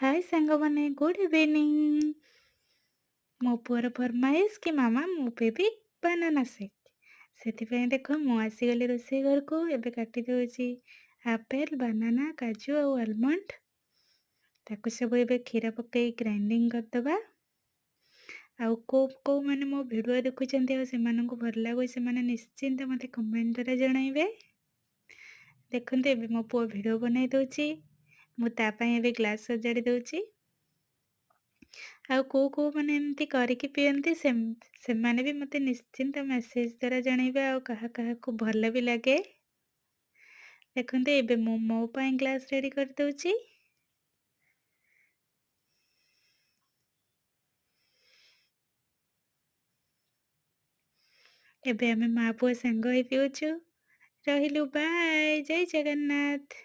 ହାଏ ସାଙ୍ଗମାନେ, good evening. ମୋ ପୁଅର ଫରମାଇଶ କି ମାମା ମୋ ପାଇଁ ବି ବାନାନା ସେକ୍। ସେଥିପାଇଁ ଦେଖ ମୁଁ ଆସିଗଲି ରୋଷେଇ ଘରକୁ। ଏବେ କାଟି ଦେଉଛି ଆପେଲ୍, ବାନାନା, କାଜୁ ଆଉ ଆଲମଣ୍ଡ। ତାକୁ ସବୁ ଏବେ କ୍ଷୀର ପକେଇ ଗ୍ରାଇଣ୍ଡିଙ୍ଗ କରିଦେବା। ଆଉ କୋଉମାନେ ମୋ ଭିଡ଼ିଓ ଦେଖୁଛନ୍ତି ଆଉ ସେମାନଙ୍କୁ ଭଲ ଲାଗୁଛି ସେମାନେ ନିଶ୍ଚିନ୍ତ ମୋତେ କମେଣ୍ଟ ଦ୍ୱାରା ଜଣାଇବେ। ଦେଖନ୍ତୁ ଏବେ ମୋ ପୁଅ ଭିଡ଼ିଓ ବନେଇ ଦେଉଛି। ମୁଁ ତା ପାଇଁ ଏବେ ଗ୍ଲାସ୍ ସଜାଡ଼ି ଦେଉଛି। ଆଉ କୋଉମାନେ ଏମିତି କରିକି ପିଅନ୍ତି ସେମାନେ ବି ମୋତେ ନିଶ୍ଚିନ୍ତ ମେସେଜ ଦ୍ୱାରା ଜଣାଇବେ ଆଉ କାହାକୁ ଭଲ ବି ଲାଗେ। ଦେଖନ୍ତୁ ଏବେ ମୁଁ ମୋ ପାଇଁ ଗ୍ଲାସ୍ ରେଡ଼ି କରିଦେଉଛି। ଏବେ ଆମେ ମା ପୁଅ ସାଙ୍ଗ ହେଇ ପିଉଛୁ। ରହିଲୁ, ବାଏ, ଜୟ ଜଗନ୍ନାଥ।